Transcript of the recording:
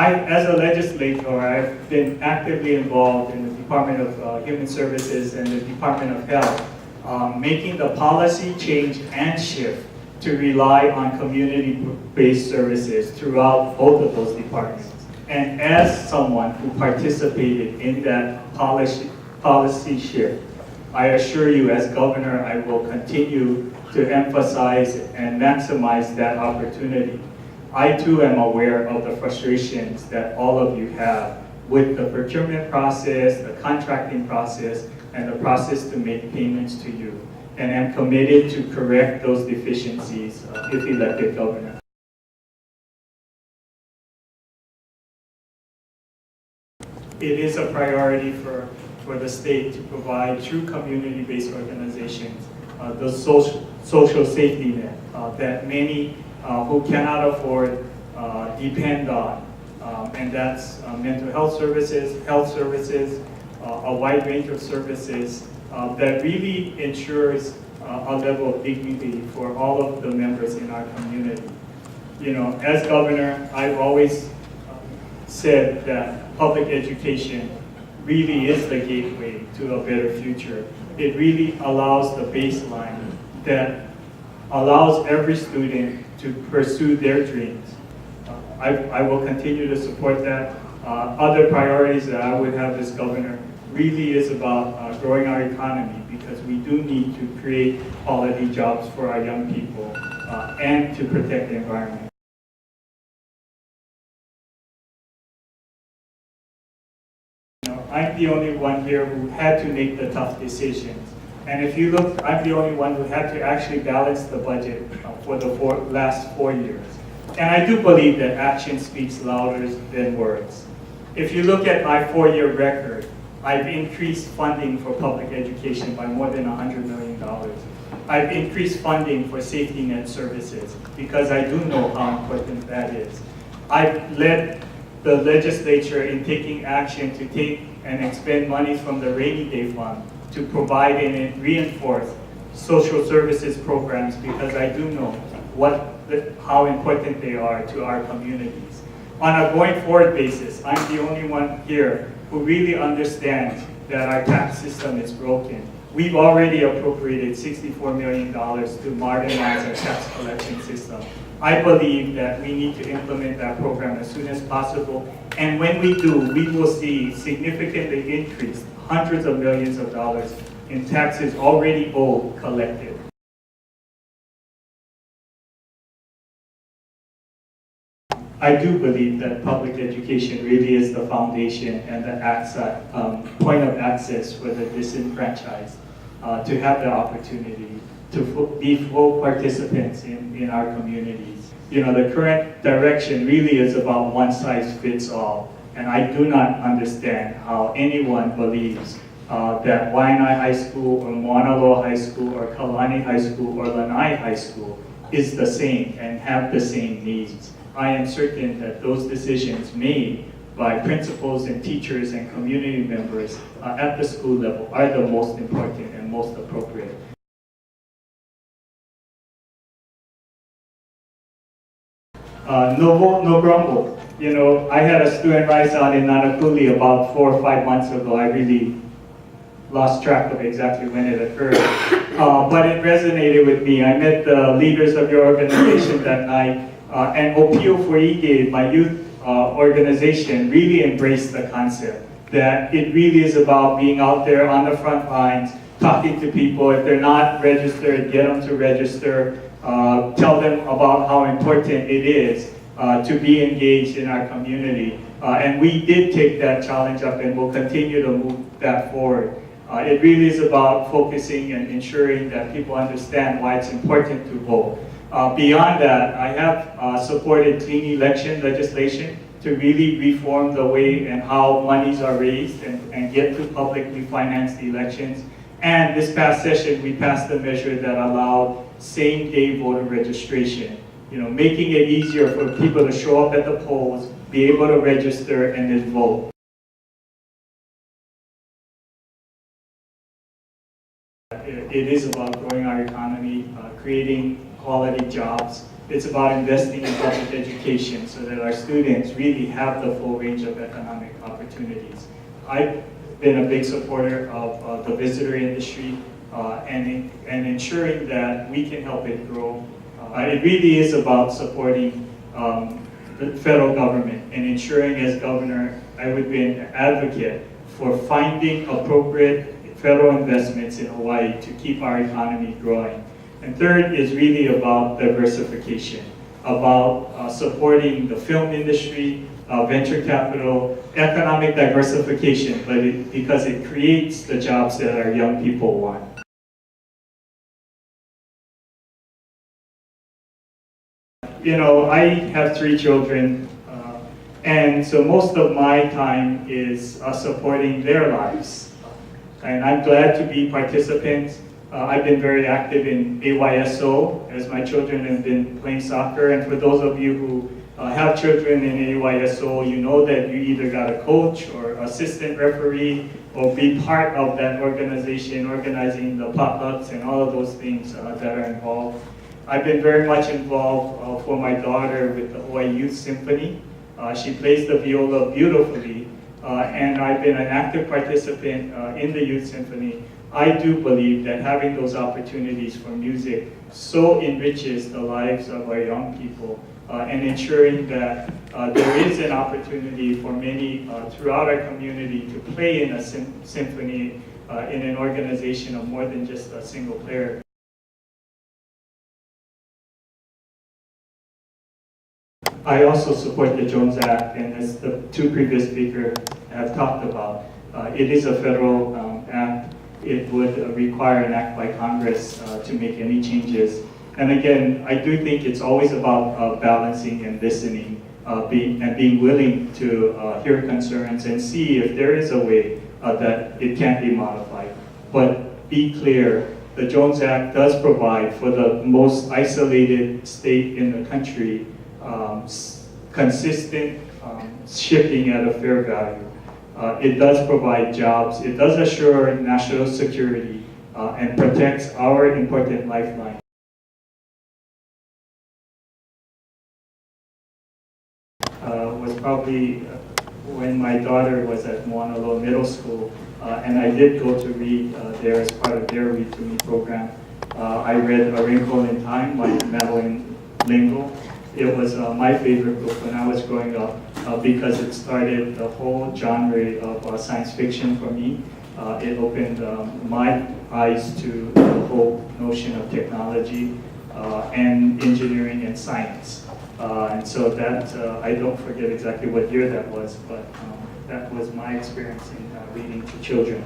as a legislator, I've been actively involved in the Department of Human Services and the Department of Health, making the policy change and shift to rely on community-based services throughout both of those departments. And as someone who participated in that policy shift, I assure you as governor, I will continue to emphasize and maximize that opportunity. I too am aware of the frustrations that all of you have with the procurement process, the contracting process, and the process to make payments to you. And am committed to correct those deficiencies if elected governor. It is a priority for the state to provide true community-based organizations the social safety net that many who cannot afford depend on. And that's mental health services, a wide range of services that really ensures a level of dignity for all of the members in our community. You know, as governor, I've always said that public education really is the gateway to a better future. It really allows the baseline that allows every student to pursue their dreams. I will continue to support that. Other priorities that I would have as governor really is about growing our economy, because we do need to create quality jobs for our young people and to protect the environment. I'm the only one here who had to make the tough decisions. And if you look, I'm the only one who had to actually balance the budget for the last 4 years. And I do believe that action speaks louder than words. If you look at my 4-year record, I've increased funding for public education by more than $100 million. I've increased funding for safety net services because I do know how important that is. I've led the legislature in taking action to take and expend money from the rainy day fund to provide and reinforce social services programs, because I do know how important they are to our communities. On a going forward basis, I'm the only one here who really understands that our tax system is broken. We've already appropriated $64 million to modernize our tax collection system. I believe that we need to implement that program as soon as possible. And when we do, we will see significantly increased hundreds of millions of dollars in taxes already owed collected. I do believe that public education really is the foundation and the point of access for the disenfranchised to have the opportunity to be full participants in our communities. You know, the current direction really is about one size fits all. And I do not understand how anyone believes that Waianae High School or Moana Loa High School or Kalani High School or Lanai High School is the same and have the same needs. I am certain that those decisions made by principals and teachers and community members at the school level are the most important and most appropriate. No vote, no grumble. You know, I had a student rise out in Nanakuli about 4 or 5 months ago. I really lost track of exactly when it occurred. But it resonated with me. I met the leaders of your organization that night, and Opio for Ige, my youth organization, really embraced the concept that it really is about being out there on the front lines, talking to people. If they're not registered, get them to register. Tell them about how important it is to be engaged in our community. And we did take that challenge up and will continue to move that forward. It really is about focusing and ensuring that people understand why it's important to vote. Beyond that, I have supported clean election legislation to really reform the way and how monies are raised and get to publicly financed elections. And this past session, we passed a measure that allowed same-day voter registration, you know, making it easier for people to show up at the polls, be able to register, and then vote. It is about growing our economy, creating quality jobs, It's about investing in public education so that our students really have the full range of economic opportunities. I've been a big supporter of the visitor industry and ensuring that we can help it grow. It really is about supporting the federal government and ensuring, as governor, I would be an advocate for finding appropriate federal investments in Hawaii to keep our economy growing. And third is really about diversification, about supporting the film industry, venture capital, economic diversification, but because it creates the jobs that our young people want. You know, I have 3 children, and so most of my time is supporting their lives. And I'm glad to be participants. I've been very active in AYSO as my children have been playing soccer. And for those of you who have children in AYSO, you know that you either got a coach or assistant referee or be part of that organization, organizing the potlucks and all of those things that are involved. I've been very much involved for my daughter with the Hawaii Youth Symphony. She plays the viola beautifully, and I've been an active participant in the Youth Symphony. I do believe that having those opportunities for music so enriches the lives of our young people and ensuring that there is an opportunity for many throughout our community to play in a symphony in an organization of more than just a single player. I also support the Jones Act, and as the 2 previous speakers have talked about, it is a federal act. It would require an act by Congress to make any changes. And again, I do think it's always about balancing and listening, being willing to hear concerns and see if there is a way that it can be modified. But be clear, the Jones Act does provide for the most isolated state in the country consistent shipping at a fair value. It does provide jobs, it does assure national security, and protects our important lifeline. Was probably when my daughter was at Moana Loa Middle School, and I did go to read there as part of their Read to Me program. I read A Wrinkle in Time by Madeline L'Engle. It was my favorite book when I was growing up because it started the whole genre of science fiction for me. It opened my eyes to the whole notion of technology and engineering and science. And so that, I don't forget exactly what year that was, but that was my experience in reading to children.